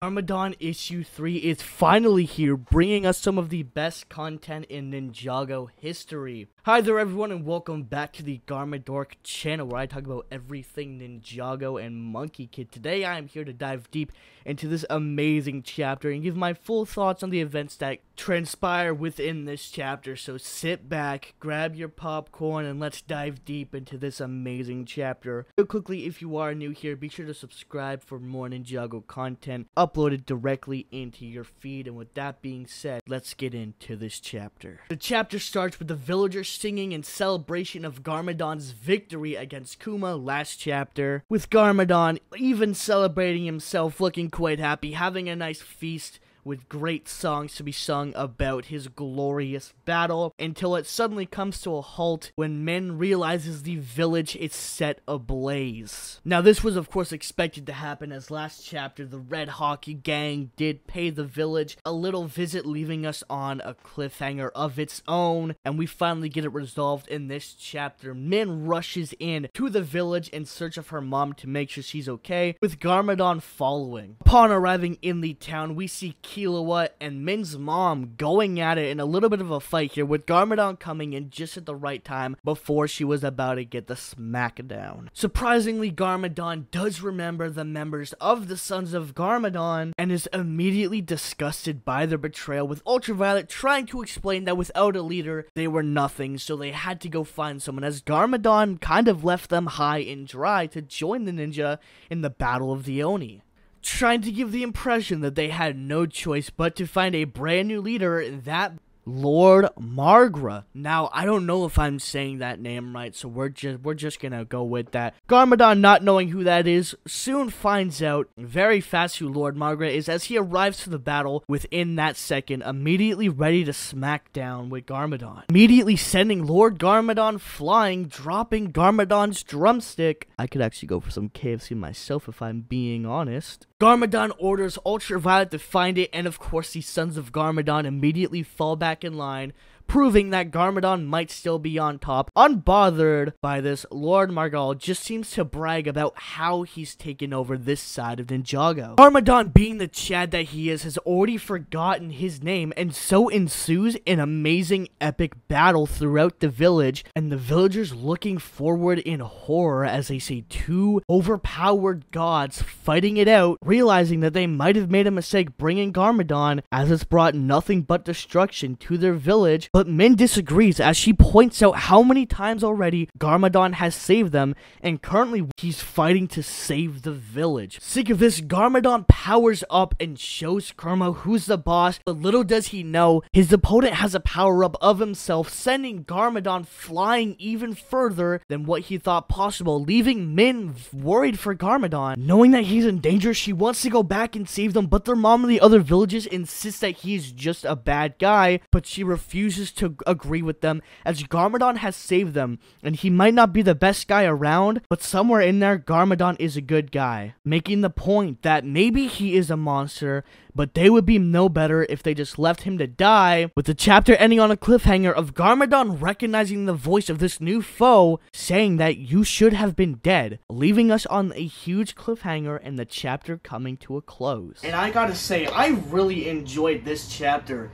Garmadon issue 3 is finally here, bringing us some of the best content in Ninjago history. Hi there everyone, and welcome back to the Garmadon channel, where I talk about everything Ninjago and Monkey Kid. Today I am here to dive deep into this amazing chapter and give my full thoughts on the events that transpire within this chapter. So sit back, grab your popcorn, and let's dive deep into this amazing chapter. Real quickly, if you are new here, be sure to subscribe for more Ninjago content uploaded directly into your feed. And with that being said, let's get into this chapter. The chapter starts with the villagers singing in celebration of Garmadon's victory against Kuma last chapter, with Garmadon even celebrating himself, looking quite happy, having a nice feast with great songs to be sung about his glorious battle, until it suddenly comes to a halt when Min realizes the village is set ablaze. Now this was of course expected to happen, as last chapter the Red Hockey gang did pay the village a little visit, leaving us on a cliffhanger of its own, and we finally get it resolved in this chapter. Min rushes in to the village in search of her mom to make sure she's okay, with Garmadon following. Upon arriving in the town, we see Killua and Min's mom going at it in a little bit of a fight here, with Garmadon coming in just at the right time before she was about to get the smackdown. Surprisingly, Garmadon does remember the members of the Sons of Garmadon and is immediately disgusted by their betrayal, with Ultraviolet trying to explain that without a leader they were nothing, so they had to go find someone, as Garmadon kind of left them high and dry to join the ninja in the Battle of the Oni, trying to give the impression that they had no choice but to find a brand new leader, that Lord Margra. Now, I don't know if I'm saying that name right, so we're just gonna go with that. Garmadon, not knowing who that is, soon finds out very fast who Lord Margra is, as he arrives to the battle within that second, immediately ready to smack down with Garmadon, immediately sending Lord Garmadon flying, dropping Garmadon's drumstick. I could actually go for some KFC myself if I'm being honest. Garmadon orders Ultraviolet to find it, and of course the Sons of Garmadon immediately fall back in line, proving that Garmadon might still be on top. Unbothered by this, Lord Margal just seems to brag about how he's taken over this side of Ninjago. Garmadon, being the Chad that he is, has already forgotten his name, and so ensues an amazing epic battle throughout the village, and the villagers looking forward in horror as they see two overpowered gods fighting it out, realizing that they might have made a mistake bringing Garmadon, as it's brought nothing but destruction to their village. But Min disagrees, as she points out how many times already Garmadon has saved them, and currently he's fighting to save the village. Sick of this, Garmadon powers up and shows Kurama who's the boss, but little does he know, his opponent has a power-up of himself, sending Garmadon flying even further than what he thought possible, leaving Min worried for Garmadon. Knowing that he's in danger, she wants to go back and save them, but their mom and the other villages insist that he's just a bad guy, but she refuses to agree with them, as Garmadon has saved them, and he might not be the best guy around, but somewhere in there Garmadon is a good guy, making the point that maybe he is a monster, but they would be no better if they just left him to die, with the chapter ending on a cliffhanger of Garmadon recognizing the voice of this new foe, saying that you should have been dead, leaving us on a huge cliffhanger and the chapter coming to a close. And I gotta say, I really enjoyed this chapter.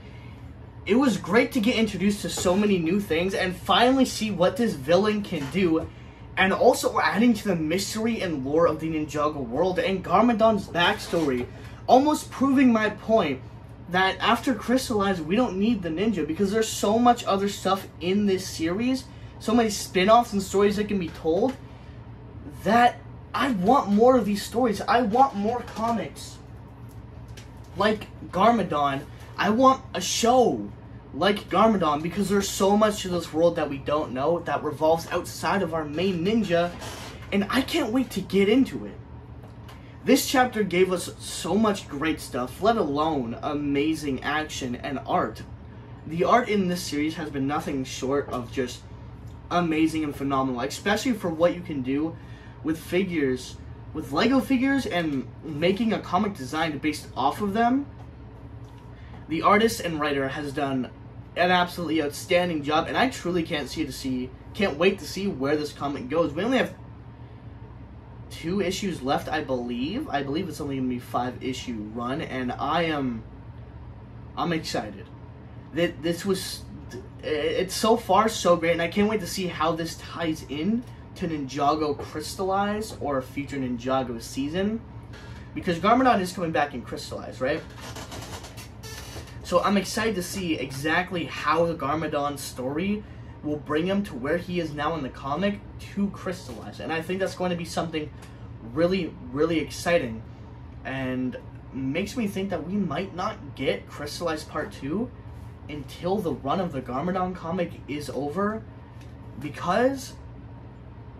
It was great to get introduced to so many new things and finally see what this villain can do, and also adding to the mystery and lore of the Ninjago world and Garmadon's backstory, almost proving my point that after Crystalized we don't need the ninja, because there's so much other stuff in this series, so many spin-offs and stories that can be told, that I want more of these stories. I want more comics like Garmadon. I want a show like Garmadon, because there's so much to this world that we don't know, that revolves outside of our main ninja, and I can't wait to get into it. This chapter gave us so much great stuff, let alone amazing action and art. The art in this series has been nothing short of just amazing and phenomenal, especially for what you can do with figures, with Lego figures, and making a comic design based off of them. The artist and writer has done an absolutely outstanding job, and I truly can't wait to see where this comic goes. We only have 2 issues left, I believe. I believe it's only going to be 5-issue run, and I'm excited. It's so far so great, and I can't wait to see how this ties in to Ninjago Crystalized or a future Ninjago season, because Garmadon is coming back in Crystalized, right? So I'm excited to see exactly how the Garmadon story will bring him to where he is now in the comic to Crystalized, and I think that's going to be something really, really exciting, and makes me think that we might not get Crystalized Part 2 until the run of the Garmadon comic is over, because,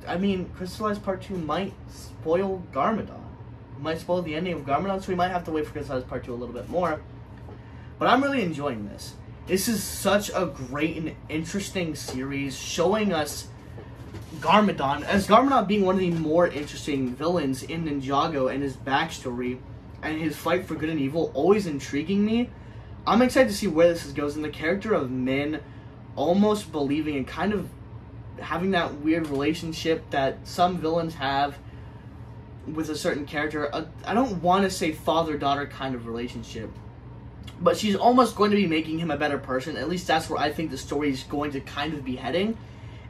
I mean, Crystalized Part 2 might spoil Garmadon. It might spoil the ending of Garmadon, so we might have to wait for Crystalized Part 2 a little bit more. But I'm really enjoying this. This is such a great and interesting series, showing us Garmadon, as Garmadon being one of the more interesting villains in Ninjago, and his backstory and his fight for good and evil always intriguing me. I'm excited to see where this goes, and the character of Min almost believing and kind of having that weird relationship that some villains have with a certain character. I don't want to say father-daughter kind of relationship, but she's almost going to be making him a better person. At least that's where I think the story is going to kind of be heading,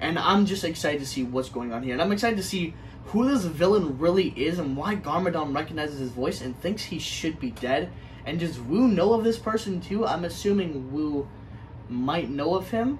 and I'm just excited to see what's going on here. And I'm excited to see who this villain really is and why Garmadon recognizes his voice and thinks he should be dead. And does Wu know of this person too? I'm assuming Wu might know of him,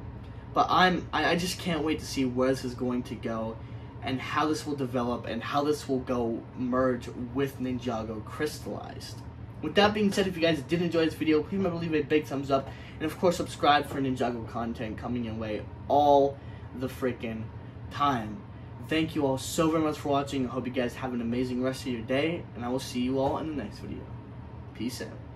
but I just can't wait to see where this is going to go, and how this will develop, and how this will go merge with Ninjago Crystalized. With that being said, if you guys did enjoy this video, please remember to leave a big thumbs up, and of course subscribe for Ninjago content coming your way all the freaking time. Thank you all so very much for watching. I hope you guys have an amazing rest of your day, and I will see you all in the next video. Peace out.